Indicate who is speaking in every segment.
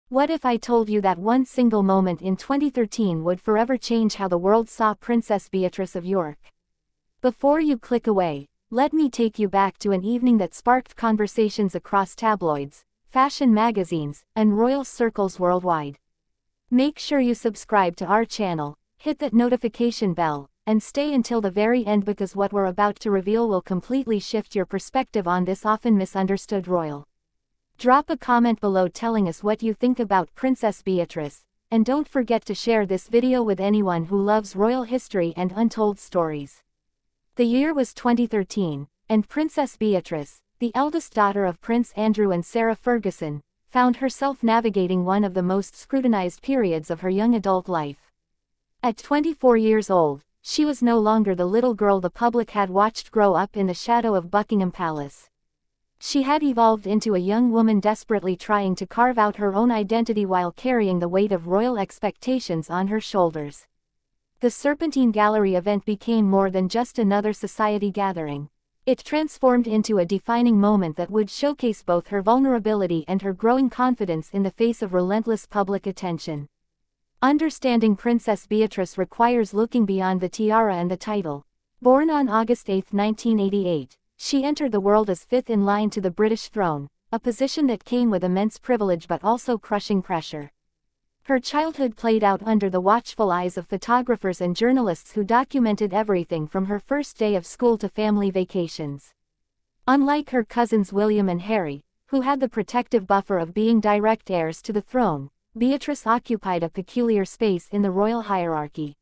Speaker 1: What if I told you that one single moment in 2013 would forever change how the world saw Princess Beatrice of York? Before you click away, let me take you back to an evening that sparked conversations across tabloids, fashion magazines, and royal circles worldwide. Make sure you subscribe to our channel, hit that notification bell, and stay until the very end because what we're about to reveal will completely shift your perspective on this often misunderstood royal. Drop a comment below telling us what you think about Princess Beatrice, and don't forget to share this video with anyone who loves royal history and untold stories. The year was 2013, and Princess Beatrice, the eldest daughter of Prince Andrew and Sarah Ferguson, found herself navigating one of the most scrutinized periods of her young adult life. At 24 years old, she was no longer the little girl the public had watched grow up in the shadow of Buckingham Palace. She had evolved into a young woman desperately trying to carve out her own identity while carrying the weight of royal expectations on her shoulders. The Serpentine Gallery event became more than just another society gathering. It transformed into a defining moment that would showcase both her vulnerability and her growing confidence in the face of relentless public attention. Understanding Princess Beatrice requires looking beyond the tiara and the title. Born on August 8, 1988, she entered the world as fifth in line to the British throne, a position that came with immense privilege but also crushing pressure. Her childhood played out under the watchful eyes of photographers and journalists who documented everything from her first day of school to family vacations. Unlike her cousins William and Harry, who had the protective buffer of being direct heirs to the throne, Beatrice occupied a peculiar space in the royal hierarchy.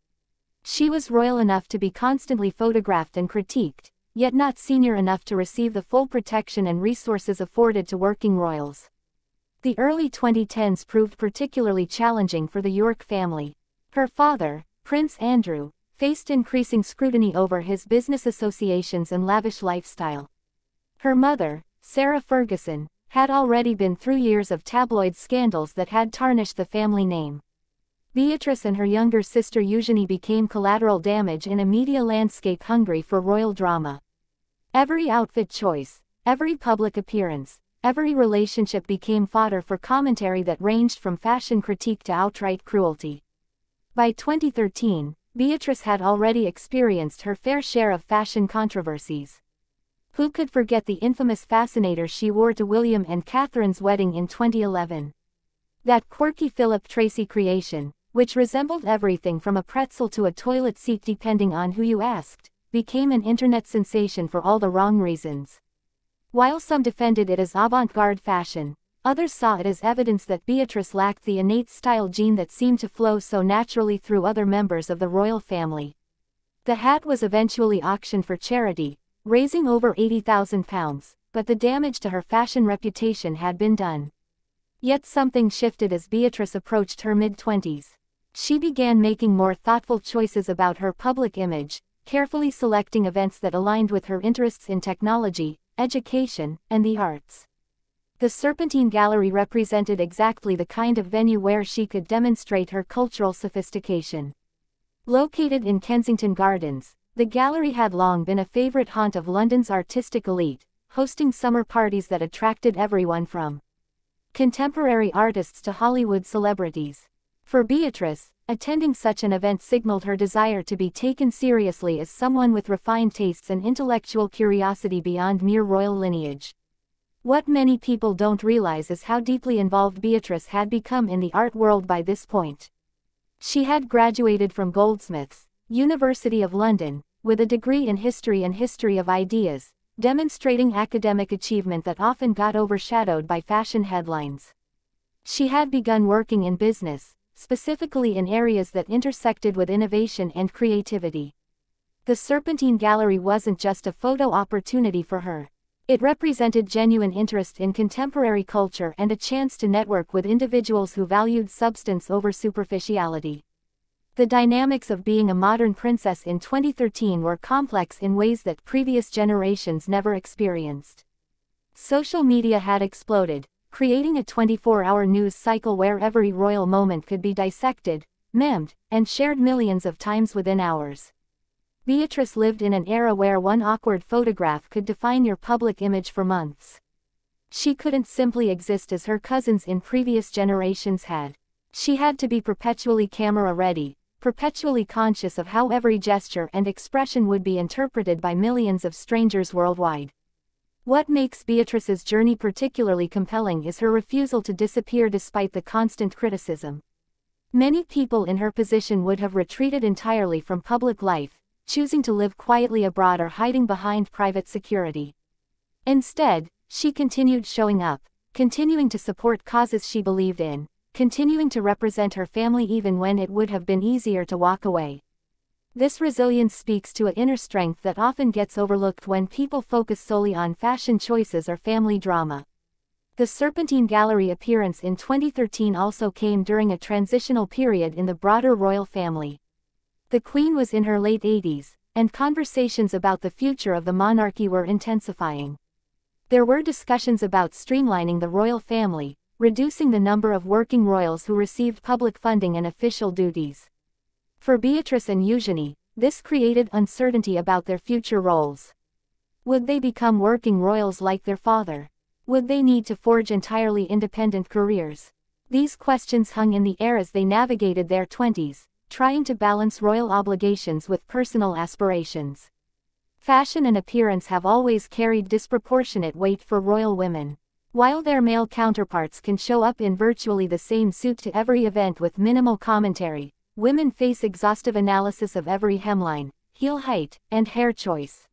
Speaker 1: She was royal enough to be constantly photographed and critiqued, yet not senior enough to receive the full protection and resources afforded to working royals. The early 2010s proved particularly challenging for the York family. Her father, Prince Andrew, faced increasing scrutiny over his business associations and lavish lifestyle. Her mother, Sarah Ferguson, had already been through years of tabloid scandals that had tarnished the family name. Beatrice and her younger sister Eugenie became collateral damage in a media landscape hungry for royal drama. Every outfit choice, every public appearance, every relationship became fodder for commentary that ranged from fashion critique to outright cruelty. By 2013, Beatrice had already experienced her fair share of fashion controversies. Who could forget the infamous fascinator she wore to William and Catherine's wedding in 2011? That quirky Philip Tracy creation, which resembled everything from a pretzel to a toilet seat depending on who you asked, became an internet sensation for all the wrong reasons. While some defended it as avant-garde fashion, others saw it as evidence that Beatrice lacked the innate style gene that seemed to flow so naturally through other members of the royal family. The hat was eventually auctioned for charity, raising over £80,000, but the damage to her fashion reputation had been done. Yet something shifted as Beatrice approached her mid-20s. She began making more thoughtful choices about her public image, carefully selecting events that aligned with her interests in technology, education, and the arts. The Serpentine Gallery represented exactly the kind of venue where she could demonstrate her cultural sophistication. Located in Kensington Gardens, the gallery had long been a favorite haunt of London's artistic elite, hosting summer parties that attracted everyone from contemporary artists to Hollywood celebrities. For Beatrice, attending such an event signaled her desire to be taken seriously as someone with refined tastes and intellectual curiosity beyond mere royal lineage. What many people don't realize is how deeply involved Beatrice had become in the art world by this point. She had graduated from Goldsmiths, University of London, with a degree in history and history of ideas, demonstrating academic achievement that often got overshadowed by fashion headlines. She had begun working in business, specifically in areas that intersected with innovation and creativity. The Serpentine Gallery wasn't just a photo opportunity for her. It represented genuine interest in contemporary culture and a chance to network with individuals who valued substance over superficiality. The dynamics of being a modern princess in 2013 were complex in ways that previous generations never experienced. Social media had exploded, creating a 24-hour news cycle where every royal moment could be dissected, memed, and shared millions of times within hours. Beatrice lived in an era where one awkward photograph could define your public image for months. She couldn't simply exist as her cousins in previous generations had. She had to be perpetually camera-ready, perpetually conscious of how every gesture and expression would be interpreted by millions of strangers worldwide. What makes Beatrice's journey particularly compelling is her refusal to disappear despite the constant criticism. Many people in her position would have retreated entirely from public life, choosing to live quietly abroad or hiding behind private security. Instead, she continued showing up, continuing to support causes she believed in, continuing to represent her family even when it would have been easier to walk away. This resilience speaks to an inner strength that often gets overlooked when people focus solely on fashion choices or family drama. The Serpentine Gallery appearance in 2013 also came during a transitional period in the broader royal family. The Queen was in her late 80s, and conversations about the future of the monarchy were intensifying. There were discussions about streamlining the royal family, reducing the number of working royals who received public funding and official duties. For Beatrice and Eugenie, this created uncertainty about their future roles. Would they become working royals like their father? Would they need to forge entirely independent careers? These questions hung in the air as they navigated their 20s, trying to balance royal obligations with personal aspirations. Fashion and appearance have always carried disproportionate weight for royal women. While their male counterparts can show up in virtually the same suit to every event with minimal commentary, women face exhaustive analysis of every hemline, heel height, and hair choice.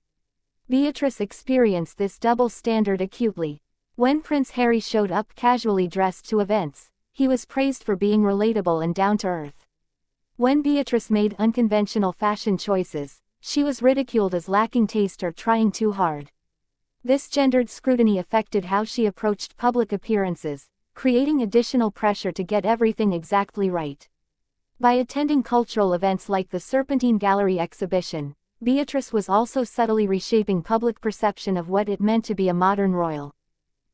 Speaker 1: Beatrice experienced this double standard acutely. When Prince Harry showed up casually dressed to events, he was praised for being relatable and down-to-earth. When Beatrice made unconventional fashion choices, she was ridiculed as lacking taste or trying too hard. This gendered scrutiny affected how she approached public appearances, creating additional pressure to get everything exactly right. By attending cultural events like the Serpentine Gallery exhibition, Beatrice was also subtly reshaping public perception of what it meant to be a modern royal.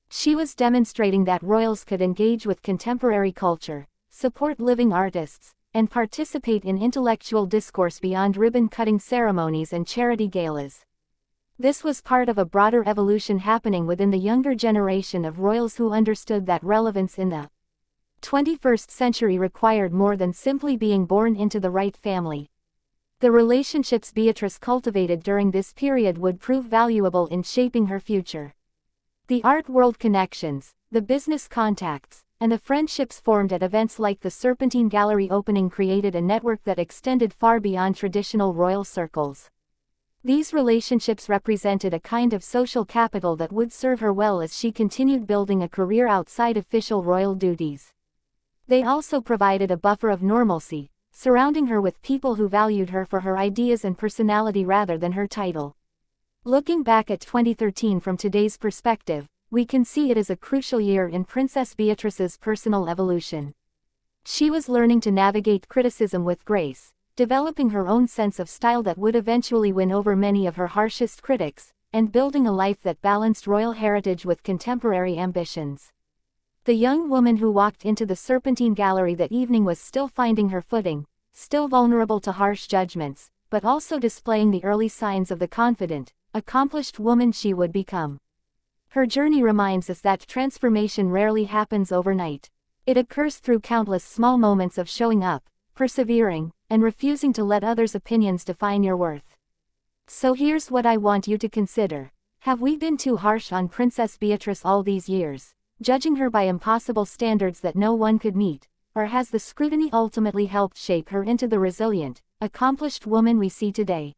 Speaker 1: She was demonstrating that royals could engage with contemporary culture, support living artists, and participate in intellectual discourse beyond ribbon-cutting ceremonies and charity galas. This was part of a broader evolution happening within the younger generation of royals who understood that relevance in the 21st century required more than simply being born into the right family. The relationships Beatrice cultivated during this period would prove valuable in shaping her future. The art world connections, the business contacts, and the friendships formed at events like the Serpentine Gallery opening created a network that extended far beyond traditional royal circles. These relationships represented a kind of social capital that would serve her well as she continued building a career outside official royal duties. They also provided a buffer of normalcy, surrounding her with people who valued her for her ideas and personality rather than her title. Looking back at 2013 from today's perspective, we can see it as a crucial year in Princess Beatrice's personal evolution. She was learning to navigate criticism with grace, developing her own sense of style that would eventually win over many of her harshest critics, and building a life that balanced royal heritage with contemporary ambitions. The young woman who walked into the Serpentine Gallery that evening was still finding her footing, still vulnerable to harsh judgments, but also displaying the early signs of the confident, accomplished woman she would become. Her journey reminds us that transformation rarely happens overnight. It occurs through countless small moments of showing up, persevering, and refusing to let others' opinions define your worth. So here's what I want you to consider. Have we been too harsh on Princess Beatrice all these years, judging her by impossible standards that no one could meet, or has the scrutiny ultimately helped shape her into the resilient, accomplished woman we see today?